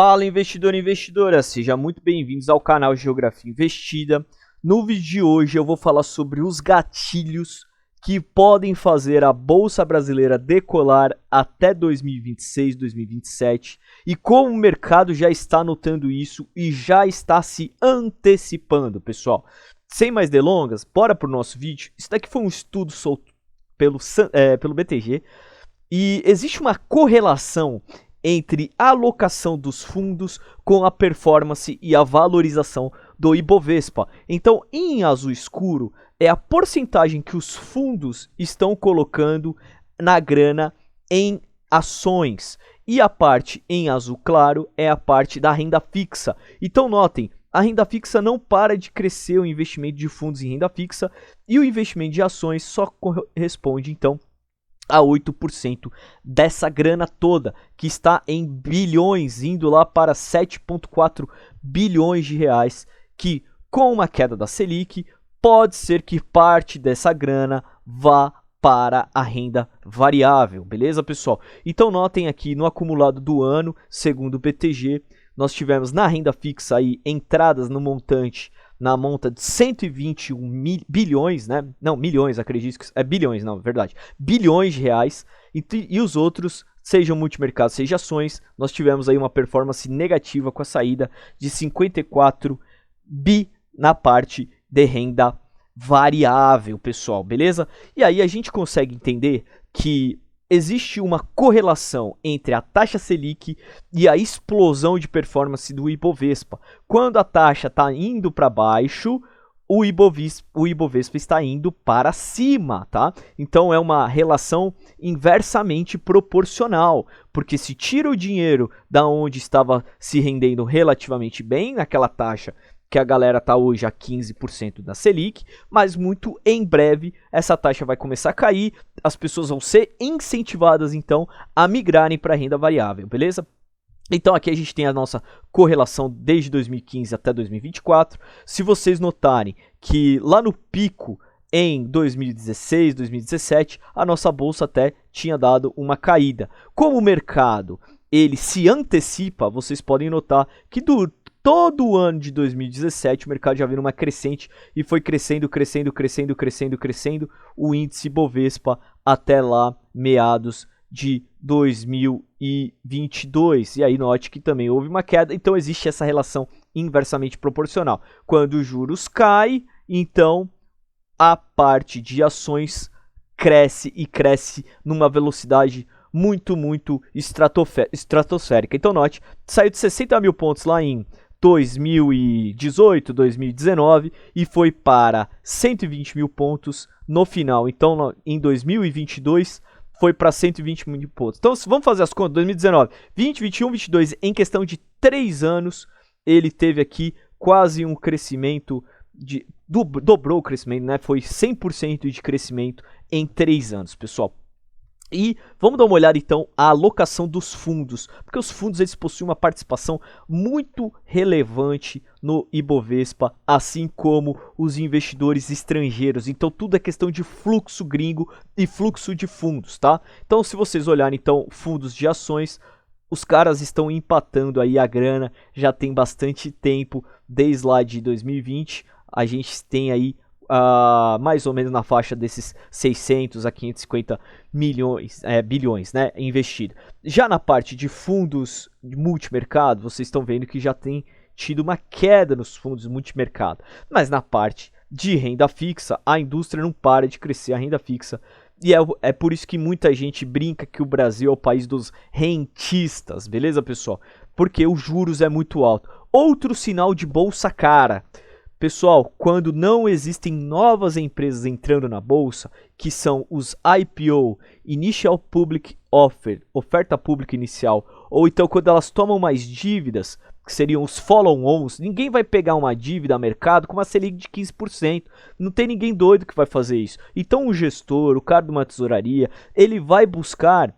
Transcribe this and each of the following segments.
Fala investidor e investidora, sejam muito bem-vindos ao canal Geografia Investida. No vídeo de hoje eu vou falar sobre os gatilhos que podem fazer a Bolsa Brasileira decolar até 2026, 2027 e como o mercado já está notando isso e já está se antecipando, pessoal. Sem mais delongas, bora para o nosso vídeo. Isso daqui foi um estudo solto pelo BTG e existe uma correlação entre a alocação dos fundos com a performance e a valorização do Ibovespa. Então, em azul escuro, é a porcentagem que os fundos estão colocando na grana em ações. E a parte em azul claro é a parte da renda fixa. Então, notem, a renda fixa não para de crescer, o investimento de fundos em renda fixa, e o investimento de ações só corresponde, então, a 8% dessa grana toda, que está em bilhões, indo lá para 7,4 bilhões de reais, que com uma queda da Selic, pode ser que parte dessa grana vá para a renda variável, beleza, pessoal? Então notem aqui no acumulado do ano, segundo o BTG, nós tivemos na renda fixa aí entradas no montante, na monta de 121 bilhões, né? Não, milhões, acredito que é bilhões, não, verdade. Bilhões de reais. E os outros, sejam multimercados, seja ações, nós tivemos aí uma performance negativa com a saída de 54 bi na parte de renda variável, pessoal, beleza? E aí a gente consegue entender que existe uma correlação entre a taxa Selic e a explosão de performance do Ibovespa. Quando a taxa está indo para baixo, o Ibovespa está indo para cima, tá? Então é uma relação inversamente proporcional, porque se tira o dinheiro da onde estava se rendendo relativamente bem, naquela taxa que a galera tá hoje a 15% da Selic, mas muito em breve essa taxa vai começar a cair, as pessoas vão ser incentivadas então a migrarem para a renda variável, beleza? Então aqui a gente tem a nossa correlação desde 2015 até 2024. Se vocês notarem que lá no pico em 2016, 2017, a nossa bolsa até tinha dado uma caída. Como o mercado ele se antecipa, vocês podem notar que todo o ano de 2017 o mercado já veio numa crescente e foi crescendo o índice Bovespa até lá meados de 2022. E aí note que também houve uma queda, então existe essa relação inversamente proporcional. Quando os juros caem, então a parte de ações cresce e cresce numa velocidade muito estratosférica. Então note, saiu de 60 mil pontos lá em 2018, 2019 e foi para 120 mil pontos no final. Então em 2022 foi para 120 mil pontos. Então vamos fazer as contas, 2019, 20, 21, 22, em questão de 3 anos, ele teve aqui quase um crescimento, dobrou o crescimento, né? Foi 100% de crescimento em 3 anos, pessoal. E vamos dar uma olhada então à alocação dos fundos, porque os fundos eles possuem uma participação muito relevante no Ibovespa, assim como os investidores estrangeiros. Então tudo é questão de fluxo gringo e fluxo de fundos, tá? Então se vocês olharem então fundos de ações, os caras estão empatando aí a grana, já tem bastante tempo, desde lá de 2020, a gente tem aí mais ou menos na faixa desses 600 a 550 bilhões, né, investido. Já na parte de fundos de multimercado, vocês estão vendo que já tem tido uma queda nos fundos multimercado. Mas na parte de renda fixa, a indústria não para de crescer, a renda fixa. E é por isso que muita gente brinca que o Brasil é o país dos rentistas, beleza, pessoal? Porque os juros é muito alto. Outro sinal de bolsa cara. Pessoal, quando não existem novas empresas entrando na bolsa, que são os IPO, Initial Public Offer, oferta pública inicial, ou então quando elas tomam mais dívidas, que seriam os follow-ons, ninguém vai pegar uma dívida a mercado com uma Selic de 15%, não tem ninguém doido que vai fazer isso. Então o gestor, o cara de uma tesouraria, ele vai buscar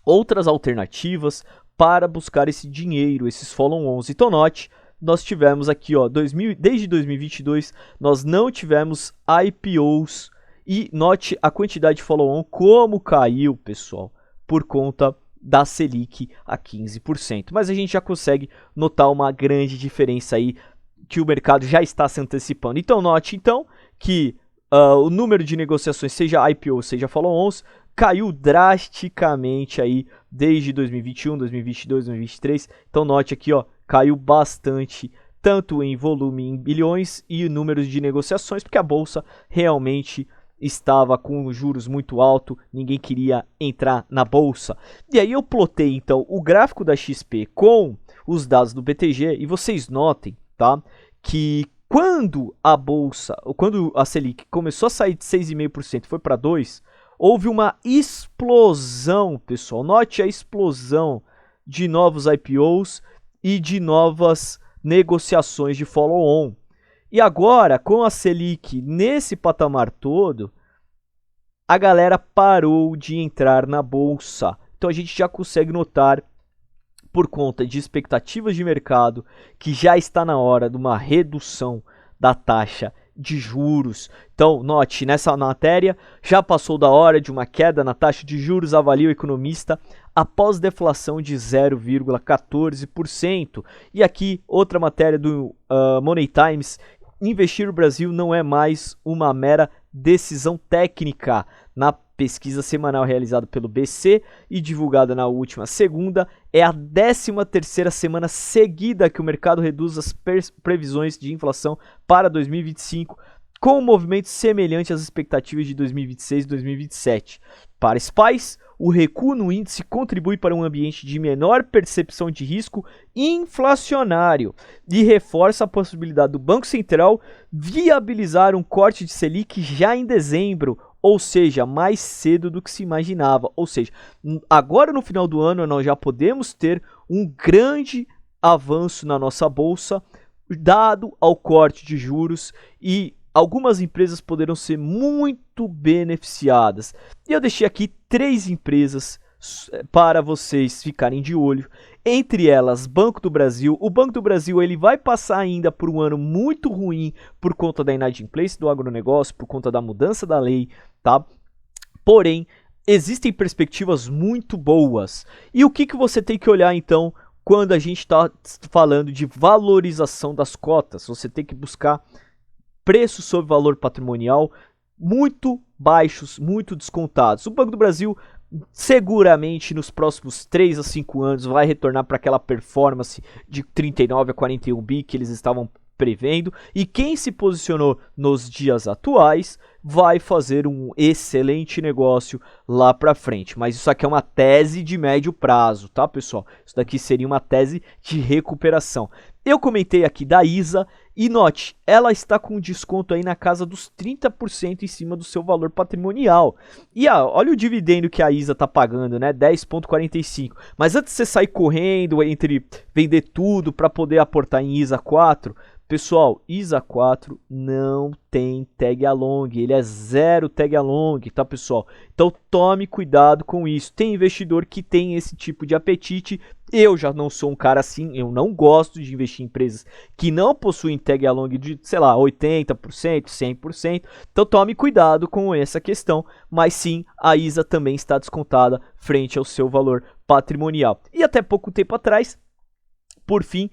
outras alternativas para buscar esse dinheiro, esses follow-ons. Então note, nós tivemos aqui, ó, desde 2022, nós não tivemos IPOs. E note a quantidade de follow-on como caiu, pessoal, por conta da Selic a 15%. Mas a gente já consegue notar uma grande diferença aí que o mercado já está se antecipando. Então note então que o número de negociações, seja IPO, seja follow-ons, caiu drasticamente aí desde 2021, 2022, 2023. Então note aqui, ó, caiu bastante, tanto em volume em bilhões e números de negociações, porque a bolsa realmente estava com juros muito alto, ninguém queria entrar na bolsa. E aí eu plotei então o gráfico da XP com os dados do BTG e vocês notem, tá, que quando a Selic começou a sair de 6,5% e foi para 2%, houve uma explosão, pessoal. Note a explosão de novos IPOs e de novas negociações de follow-on. E agora, com a Selic nesse patamar todo, a galera parou de entrar na bolsa. Então a gente já consegue notar, por conta de expectativas de mercado, que já está na hora de uma redução da taxa de juros. Então, note, nessa matéria, já passou da hora de uma queda na taxa de juros, avalia o economista, após deflação de 0,14%. E aqui, outra matéria do Money Times: investir no Brasil não é mais uma mera decisão técnica. Na pesquisa semanal realizada pelo BC e divulgada na última segunda, é a 13ª semana seguida que o mercado reduz as previsões de inflação para 2025, com um movimento semelhante às expectativas de 2026 e 2027. Para SPYs, o recuo no índice contribui para um ambiente de menor percepção de risco inflacionário e reforça a possibilidade do Banco Central viabilizar um corte de Selic já em dezembro, ou seja, mais cedo do que se imaginava. Ou seja, agora no final do ano nós já podemos ter um grande avanço na nossa bolsa, dado ao corte de juros, e algumas empresas poderão ser muito beneficiadas. E eu deixei aqui 3 empresas para vocês ficarem de olho. Entre elas, Banco do Brasil. O Banco do Brasil ele vai passar ainda por um ano muito ruim por conta da inadimplência do agronegócio, por conta da mudança da lei, tá? Porém, existem perspectivas muito boas. E o que você tem que olhar então quando a gente está falando de valorização das cotas? Você tem que buscar preços sobre valor patrimonial muito baixos, muito descontados. O Banco do Brasil seguramente nos próximos 3 a 5 anos vai retornar para aquela performance de 39 a 41 bi que eles estavam prevendo, e quem se posicionou nos dias atuais vai fazer um excelente negócio lá para frente. Mas isso aqui é uma tese de médio prazo, tá, pessoal? Isso daqui seria uma tese de recuperação. Eu comentei aqui da ISA e note, ela está com desconto aí na casa dos 30% em cima do seu valor patrimonial. E olha o dividendo que a ISA está pagando, né? 10,45. Mas antes de você sair correndo entre vender tudo para poder aportar em ISA 4, pessoal, ISA 4 não tem tag along, ele é 0 tag along, tá, pessoal? Então tome cuidado com isso. Tem investidor que tem esse tipo de apetite. Eu já não sou um cara assim, eu não gosto de investir em empresas que não possuem tag along de, sei lá, 80%, 100%. Então tome cuidado com essa questão, mas sim, a ISA também está descontada frente ao seu valor patrimonial. E até pouco tempo atrás, por fim,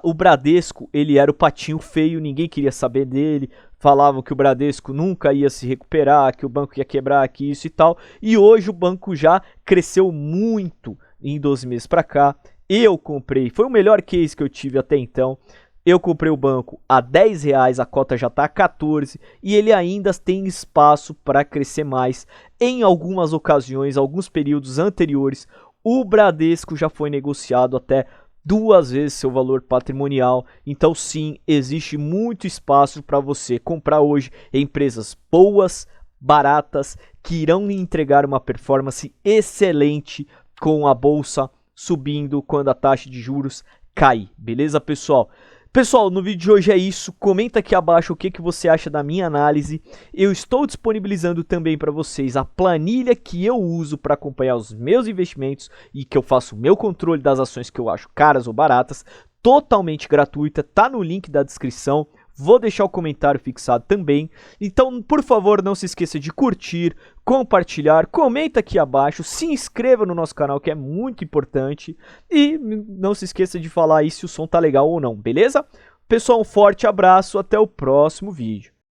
o Bradesco, ele era o patinho feio, ninguém queria saber dele, falavam que o Bradesco nunca ia se recuperar, que o banco ia quebrar, que isso e tal, e hoje o banco já cresceu muito em 12 meses para cá. Eu comprei, foi o melhor case que eu tive até então, eu comprei o banco a R$10, a cota já está a 14 e ele ainda tem espaço para crescer mais. Em algumas ocasiões, alguns períodos anteriores, o Bradesco já foi negociado até 2 vezes seu valor patrimonial. Então sim, existe muito espaço para você comprar hoje empresas boas, baratas, que irão lhe entregar uma performance excelente com a bolsa subindo quando a taxa de juros cai. Beleza, pessoal? Pessoal, no vídeo de hoje é isso. Comenta aqui abaixo o que você acha da minha análise. Eu estou disponibilizando também para vocês a planilha que eu uso para acompanhar os meus investimentos e que eu faço o meu controle das ações que eu acho caras ou baratas, totalmente gratuita, tá no link da descrição. vou deixar o comentário fixado também. Então, por favor, não se esqueça de curtir, compartilhar, comenta aqui abaixo, se inscreva no nosso canal que é muito importante e não se esqueça de falar aí se o som tá legal ou não, beleza? Pessoal, um forte abraço, até o próximo vídeo.